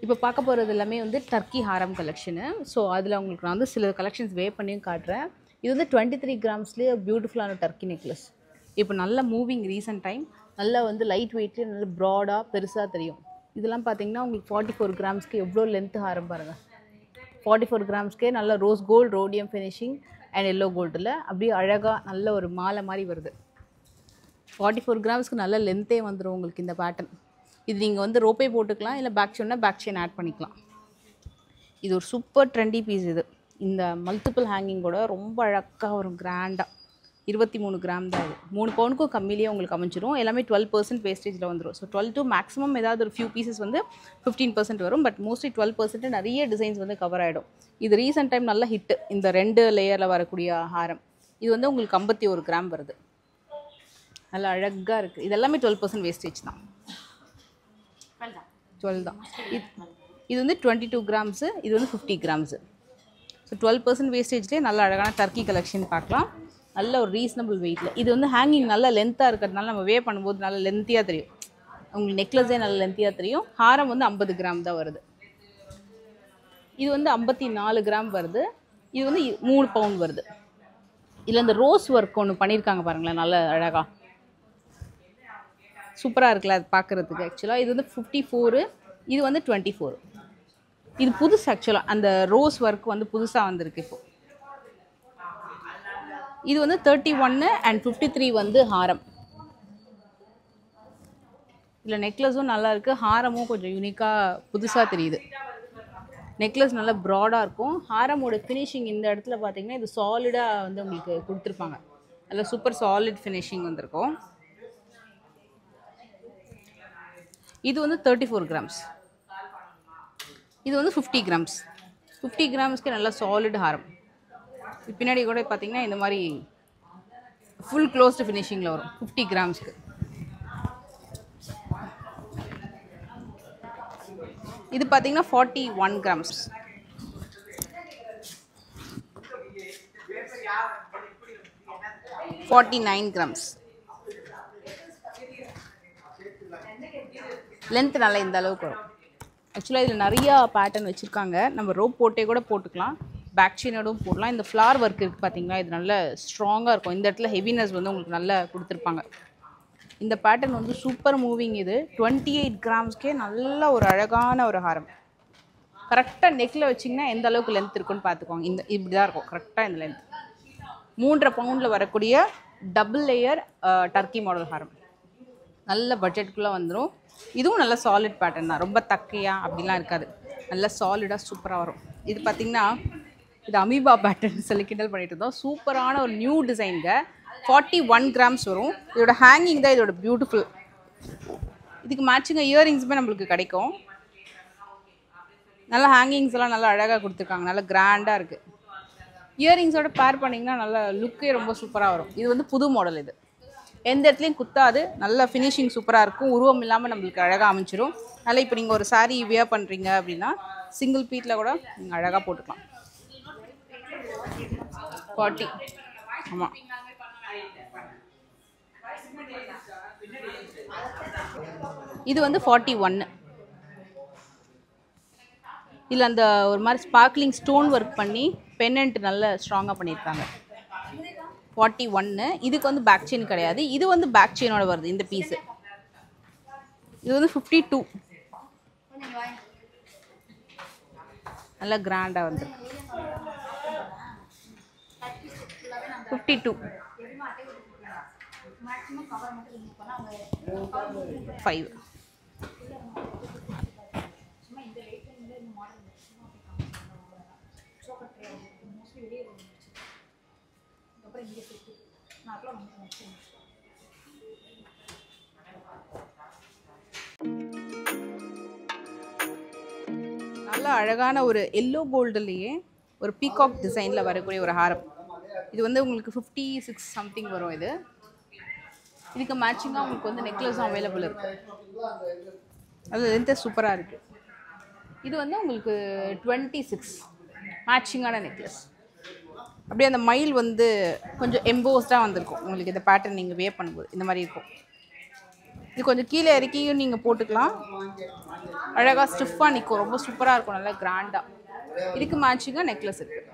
இப்போ பார்க்க போகிறது எல்லாமே வந்து டர்க்கி ஹாரம் கலெக்ஷனு. ஸோ அதில் உங்களுக்கு நான் வந்து சில கலெக்ஷன்ஸ் வே பண்ணியும் காட்டுறேன். இது வந்து 23 கிராம்ஸ்லேயே பியூட்டிஃபுல்லான டர்க்கி நெக்லஸ். இப்போ நல்ல மூவிங் ரீசன்ட் டைம், நல்லா வந்து லைட் வெயிட்லேயே நல்ல ப்ராடாக பெருசாக தெரியும். இதெல்லாம் பார்த்தீங்கன்னா உங்களுக்கு 44 கிராம்ஸ்க்கு எவ்வளோ லென்த்து ஹாரம் பாருங்கள். 44 கிராம்ஸ்க்கே நல்ல rose gold rhodium finishing and yellow கோல்டில் அப்படியே அழகாக நல்ல ஒரு மாலை மாதிரி வருது. 44 கிராம்ஸ்க்கு நல்ல லென்த்தே வந்துடும் உங்களுக்கு இந்த பேட்டர்ன். இது நீங்கள் வந்து ரோப்பே போட்டுக்கலாம், இல்லை பேக் செயின் ஆட் பண்ணிக்கலாம். இது ஒரு சூப்பர் ட்ரெண்டி பீஸ். இது இந்த மல்டிபிள் ஹேங்கிங்கோட ரொம்ப அழகாக வரும் கிராண்டாக. 23 கிராம் தான் இது. 3 பவுனுக்கும் கம்மியிலேயே உங்களுக்கு அமைஞ்சிரும். எல்லாமே 12% வேஸ்டேஜில் வந்துடும். ஸோ 12 to மேக்ஸிமம் ஏதாவது ஒரு ஃபியூ பீசஸ் வந்து 15% வரும். பட் மோஸ்ட்லி 12% நிறைய டிசைன்ஸ் வந்து கவர் ஆகிடும். இது ரீசெண்ட் டைம் நல்ல ஹிட்டு. இந்த 2 லேயரில் வரக்கூடிய ஹாரம் இது வந்து உங்களுக்கு 51 கிராம் வருது. நல்லா அழகாக இருக்குது. இது எல்லாமே 12% வேஸ்டேஜ் தான். 12 தான். இது வந்து 22 கிராம்ஸு, இது வந்து 50 கிராம்ஸு. ஸோ 12% வேஸ்டேஜ்லேயே நல்ல அழகான டர்க்கி கலெக்ஷன் பார்க்கலாம். நல்ல ஒரு ரீசனபிள் வெயிட்டில். இது வந்து ஹேங்கிங் நல்லா லென்த்தாக இருக்கிறதுனால நம்ம வே பண்ணும்போது நல்லா லென்த்தியாக தெரியும். உங்களுக்கு நெக்லஸே நல்ல லென்த்தியாக தெரியும். ஹாரம் வந்து 50 கிராம் தான் வருது. இது வந்து 54 கிராம் வருது. இது வந்து 3 பவுண்ட் வருது. இதில் இந்த ரோஸ் ஒர்க் ஒன்று பண்ணியிருக்காங்க பாருங்களேன், நல்ல அழகாக சூப்பராக இருக்குல்ல அது பார்க்குறதுக்கு. ஆக்சுவலாக இது வந்து 54, இது வந்து 24. இது புதுசு. ஆக்சுவலாக அந்த ரோஸ் ஒர்க் வந்து புதுசாக வந்திருக்கு இப்போது. இது வந்து 31 அண்ட் 53 வந்து ஹாரம். இதில் நெக்லஸும் நல்லா இருக்குது, ஹாரமும் கொஞ்சம் யூனிக்காக புதுசாக தெரியுது. நெக்லஸ் நல்லா ப்ராடாக இருக்கும். ஹாரமோட ஃபினிஷிங் இந்த இடத்துல பார்த்தீங்கன்னா இது சாலிடாக வந்து உங்களுக்கு கொடுத்துருப்பாங்க. நல்லா சூப்பர் சாலிட் ஃபினிஷிங் வந்திருக்கும். இது வந்து 34 கிராம்ஸ். இது வந்து 50 கிராம்ஸ். 50 கிராம்ஸ்க்கு நல்லா சாலிட் ஹாரம். பின்னாடி கூட பார்த்தீங்கன்னா இந்த மாதிரி ஃபுல் க்ளோஸ்டு ஃபினிஷிங்கில் வரும் 50 கிராம்ஸ்க்கு. இது பார்த்தீங்கன்னா 41 கிராம்ஸ். $49 கிராம்ஸ். லென்த் நல்லா இந்த அளவுக்கு வரும். ஆக்சுவலாக இதில் நிறையா பேட்டர்ன் வச்சுருக்காங்க. நம்ம ரோப் போட்டே கூட போட்டுக்கலாம், பேக் செயினோடும் போடலாம். இந்த ஃப்ளார் ஒர்க் இருக்குது பார்த்தீங்களா, இது நல்ல ஸ்ட்ராங்காக இருக்கும். இந்த இடத்துல ஹெவினஸ் வந்து உங்களுக்கு நல்லா கொடுத்துருப்பாங்க. இந்த பேட்டர்ன் வந்து சூப்பர் மூவிங். இது 28 கிராம்ஸ்க்கே நல்ல ஒரு அழகான ஒரு ஹாரம். கரெக்டாக நெக்கில் வச்சிங்கன்னா எந்த அளவுக்கு லென்த் இருக்குன்னு பார்த்துக்கோங்க. இந்த இப்படி தான் இருக்கும் கரெக்டாக இந்த லென்த். 3.5 பவுண்டில் வரக்கூடிய டபுள் லேயர் டர்க்கி மாடல் ஹாரம். நல்ல பட்ஜெட்டுக்குள்ளே வந்துடும். இதுவும் நல்ல சாலிட் பேட்டர்ன் தான், ரொம்ப தக்கையா அப்படிலாம் இருக்காது. நல்ல சாலிடாக சூப்பராக வரும். இது பார்த்திங்கன்னா இது அமீபா பேட்டர்ன் சொல்லி கிண்டல் பண்ணிட்டு இருந்தோம். சூப்பரான ஒரு நியூ டிசைனுங்க. 41 கிராம்ஸ் வரும். இதோட ஹேங்கிங் தான் இதோட பியூட்டிஃபுல். இதுக்கு மேட்சிங்காக இயரிங்ஸுமே நம்மளுக்கு கிடைக்கும். நல்லா ஹேங்கிங்ஸ் எல்லாம் நல்லா அழகாக கொடுத்துருக்காங்க, நல்லா கிராண்டாக இருக்குது. இயரிங்ஸோட பேர் பண்ணிங்கன்னா நல்லா லுக்கே ரொம்ப சூப்பராக வரும். இது வந்து புது மாடல். இது எந்த இடத்துலையும் குத்தாது, நல்ல ஃபினிஷிங் சூப்பராக இருக்கும். உருவம் இல்லாமல் நம்மளுக்கு அழகாக அமைச்சிரும். நல்லா இப்போ நீங்கள் ஒரு சாரீ வியர் பண்ணுறீங்க அப்படின்னா சிங்கிள் பீட்டில் கூட நீங்கள் அழகாக போட்டுக்கலாம். 40. ஆமாம். இது வந்து 41. இதில் அந்த ஒரு மாதிரி ஸ்பார்க்லிங் ஸ்டோன் ஒர்க் பண்ணி பென்னண்ட் நல்ல ஸ்ட்ராங்காக பண்ணியிருக்காங்க. 41. இதுக்கு வந்து பேக் செயின் கிடையாது, இது வந்து பேக் செயினோட வருது இந்த பீஸு. இது வந்து 52. நல்லா கிராண்டாக வந்துருக்கு. 52. 5. நல்லா அழகான ஒரு எல்லோ கோல்டுலேயே ஒரு பீகாக் டிசைனில் வரக்கூடிய ஒரு ஹாரம். இது வந்து உங்களுக்கு 56 சம்திங் வரும். இதுக்கு மேட்சிங்காக உங்களுக்கு வந்து நெக்லஸும் அவைலபிள் இருக்குது. அது லென்த்து சூப்பராக இருக்குது. இது வந்து உங்களுக்கு 26 மேட்சிங்கான நெக்லஸ். அப்படியே அந்த மயில் வந்து கொஞ்சம் எம்போஸ்டாக வந்திருக்கும் உங்களுக்கு. இந்த பேட்டர்ன் நீங்கள் வேர் பண்ணும்போது இந்த மாதிரி இருக்கும். இது கொஞ்சம் கீழே இறக்கியும் நீங்கள் போட்டுக்கலாம். அழகாக ஸ்டிஃபாக நிற்கும், ரொம்ப சூப்பராக இருக்கும், நல்லா கிராண்டாக. இதுக்கு மேட்சிங்காக நெக்லஸ் இருக்குது.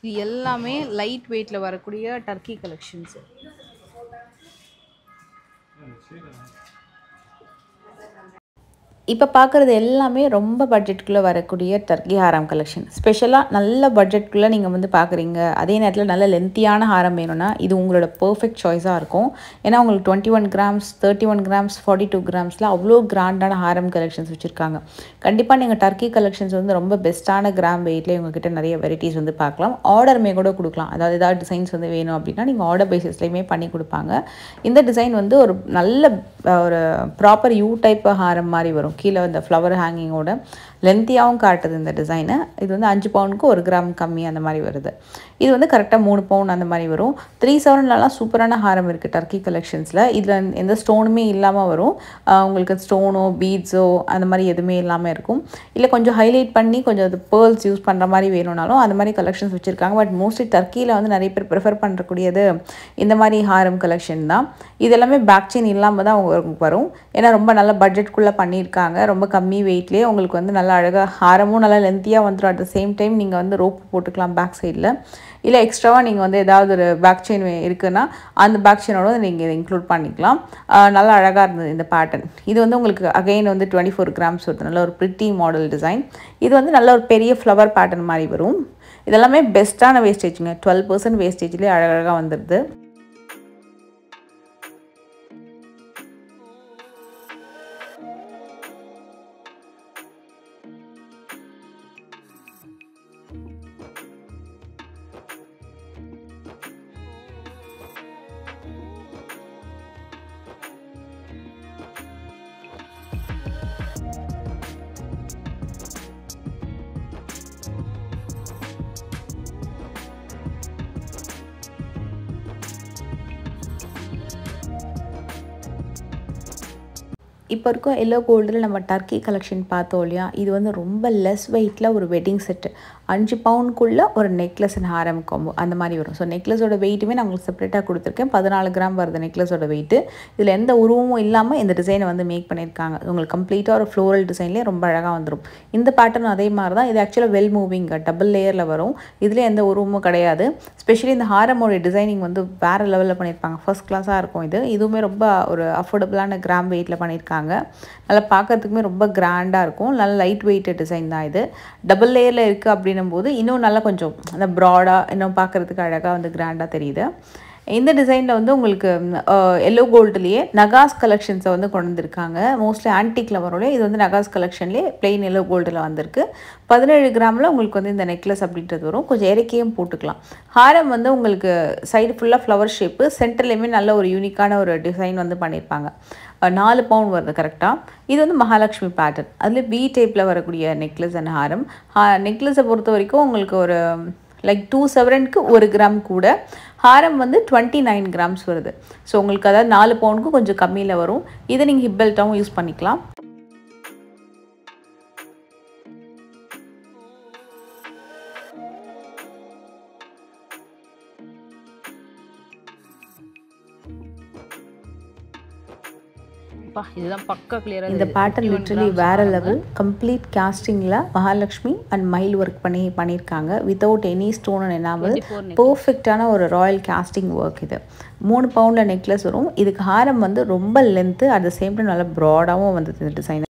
இது எல்லாமே லைட் வெயிட்டில் வரக்கூடிய டர்க்கி கலெக்ஷன்ஸு. இப்போ பார்க்குறது எல்லாமே ரொம்ப பட்ஜெட்டுக்குள்ளே வரக்கூடிய டர்க்கி ஹாரம் கலெக்ஷன். ஸ்பெஷலாக நல்ல பட்ஜெட்டுக்குள்ளே நீங்கள் வந்து பார்க்குறீங்க, அதே நேரத்தில் நல்ல லென்த்தியான ஹாரம் வேணும்னா இது உங்களோட பர்ஃபெக்ட் சாய்ஸாக இருக்கும். ஏன்னா உங்களுக்கு 21 கிராம்ஸ் 31 கிராம்ஸ் 42 கிராம்ஸில் அவ்வளோ கிராண்டான ஹாரம் கலெக்ஷன்ஸ் வச்சுருக்காங்க. கண்டிப்பாக நீங்கள் டர்க்கி கலெக்ஷன்ஸ் வந்து ரொம்ப பெஸ்ட்டான கிராம் வெயிட்லேயே உங்கள்கிட்ட நிறைய வெரைட்டிஸ் வந்து பார்க்கலாம். ஆர்டருமே கூட கொடுக்கலாம். அதாவது ஏதாவது டிசைன்ஸ் வந்து வேணும் அப்படின்னா நீங்கள் ஆர்டர் பேசிஸ்லேயுமே பண்ணி கொடுப்பாங்க. இந்த டிசைன் வந்து ஒரு நல்ல ஒரு ப்ராப்பர் யூ டைப் ஹாரம் மாதிரி வரும். கீழே இந்த ஃப்ளவர் ஹேங்கிங்கோட லென்த்தியாகவும் காட்டுது இந்த டிசைனு. இது வந்து 5 பவுனுக்கு 1 கிராம் கம்மி அந்த மாதிரி வருது. இது வந்து கரெக்டாக 3 பவுன் அந்த மாதிரி வரும். 3/7லலாம் சூப்பரான ஹாரம் இருக்குது டர்க்கி கலெக்ஷன்ஸில். இதில் எந்த ஸ்டோனுமே இல்லாமல் வரும். உங்களுக்கு ஸ்டோனோ பீட்ஸோ அந்த மாதிரி எதுவுமே இல்லாமல் இருக்கும். இல்லை கொஞ்சம் ஹைலைட் பண்ணி கொஞ்சம் அது பேர்ல்ஸ் யூஸ் பண்ணுற மாதிரி வேணும்னாலும் அந்த மாதிரி கலெக்ஷன்ஸ் வச்சுருக்காங்க. பட் மோஸ்ட்லி டர்க்கியில் வந்து நிறைய பேர் ப்ரிஃபர் பண்ணுறக்கூடியது இந்த மாதிரி ஹாரம் கலெக்ஷன் தான். இது எல்லாமே பேக் செயின் இல்லாமல் தான் உங்களுக்கு வரும். ஏன்னா ரொம்ப நல்ல பட்ஜெட்குள்ளே பண்ணியிருக்காங்க. ரொம்ப கம்மி வெயிட்லேயே உங்களுக்கு வந்து நல்லா அழகாக ஹாரமும் நல்லா லென்த்தியாக வந்துடும். அட் த சேம் டைம் நீங்கள் வந்து ரோப் போட்டுக்கலாம் பேக் சைடில். இல்லை எக்ஸ்ட்ராவாக நீங்கள் வந்து ஏதாவது ஒரு பேக் செயின் இருக்குன்னா அந்த பேக் செயினோட நீங்கள் இதை இன்க்ளூட் பண்ணிக்கலாம். நல்லா அழகாக இருந்தது இந்த பேட்டர்ன். இது வந்து உங்களுக்கு அகைன் வந்து 24 கிராம்ஸ் வருது. நல்ல ஒரு பிரிட்டி மாடல் டிசைன். இது வந்து நல்ல ஒரு பெரிய ஃப்ளவர் பேட்டர்ன் மாதிரி வரும். இதெல்லாமே பெஸ்ட்டான வேஸ்டேஜுங்க. 12% வேஸ்டேஜ்லேயே அழகாக வந்துடுது. இப்போ இருக்க எல்லோ கோல்டில் நம்ம டர்க்கி கலெக்ஷன் பார்த்தோம் இல்லையா, இது வந்து ரொம்ப லெஸ் வெயிட்டில் ஒரு வெட்டிங் செட்டு 5 பவுனுக்குள்ளே ஒரு நெக்லஸ் அண்ட் ஹாரம் காம்போ அந்த மாதிரி வரும். ஸோ நெக்லஸோட வெயிட்டுமே நான் உங்களுக்கு செப்பரேட்டாக கொடுத்துருக்கேன். 14 கிராம் வருது நெக்லஸோட வெயிட்டு. இதில் எந்த உருவமும் இல்லாமல் இந்த டிசைனை வந்து மேக் பண்ணியிருக்காங்க. உங்களுக்கு கம்ப்ளீட்டாக ஒரு ஃப்ளோரல் டிசைன்லேயே ரொம்ப அழகாக வந்துடும். இந்த பேட்டர்ன் அதே மாதிரி தான். இது ஆக்சுவலாக வெல் மூவிங் டபுள் லேயரில் வரும். இதில் எந்த உருவமும் கிடையாது. ஸ்பெஷலி இந்த ஹாரமோட டிசைனிங் வந்து வேறு லெவலில் பண்ணியிருப்பாங்க. ஃபர்ஸ்ட் கிளாஸாக இருக்கும். இதுவுமே ரொம்ப ஒரு அஃபோர்டபுளான கிராம் வெயிட்டில் பண்ணியிருக்காங்க. நல்லா பார்க்கறதுக்குமே ரொம்ப கிராண்டாக இருக்கும். நல்ல லைட் வெயிட் டிசைன் தான் இது. டபுள் லேயரில் இருக்குது அப்படின்னும் போது இன்னும் நல்லா கொஞ்சம் அந்த ப்ராடாக இன்னும் பார்க்குறதுக்கு அழகாக வந்து கிராண்டாக தெரியுது. இந்த டிசைனில் வந்து உங்களுக்கு எல்லோ கோல்டுலேயே நகாஸ் கலெக்ஷன்ஸை வந்து கொண்டு வந்திருக்காங்க. மோஸ்ட்லி ஆன்டிக்கில் வரும். இது வந்து நகாஸ் கலெக்ஷன்லேயே பிளெயின் எல்லோ கோல்டில் வந்திருக்கு. 17 கிராமில் உங்களுக்கு வந்து இந்த நெக்லஸ் அப்படின்றது வரும். கொஞ்சம் இறக்கியும் போட்டுக்கலாம். ஹாரம் வந்து உங்களுக்கு சைடு ஃபுல்லாக ஃப்ளவர் ஷேப்பு, சென்டர்லேயுமே நல்ல ஒரு யூனிக்கான ஒரு டிசைன் வந்து பண்ணியிருப்பாங்க. 4 பவுன் வருது கரெக்டாக. இது வந்து மகாலட்சுமி பேட்டர்ன். அதில் பி டைப்பில் வரக்கூடிய நெக்லஸ் அண்ட் ஹாரம். நெக்லஸை பொறுத்த வரைக்கும் உங்களுக்கு ஒரு லைக் 2 செவரனுக்கு 1 கிராம் கூட. ஹாரம் வந்து 29 கிராம்ஸ் வருது. ஸோ உங்களுக்கு அதாவது 4 பவுனுக்கு கொஞ்சம் கம்மியில் வரும். இதை நீங்கள் ஹிப் பெல்ட்டாகவும் யூஸ் பண்ணிக்கலாம். இதுதான் பக்கா கிளியரா. இந்த பேட்டர்ன் லிட்டரலி வேற லெவல். கம்ப்ளீட் காஸ்டிங்கில் மகாலட்சுமி அண்ட் மயில் ஒர்க் பண்ணியிருக்காங்க. Without any stone and enamel பர்ஃபெக்டான ஒரு ராயல் காஸ்டிங் ஒர்க். இது 3 பவுண்டில் நெக்லஸ் வரும். இதுக்கு ஹாரம் வந்து ரொம்ப length, at the same time நல்லா ப்ராடாகவும் வந்தது இந்த டிசைன்.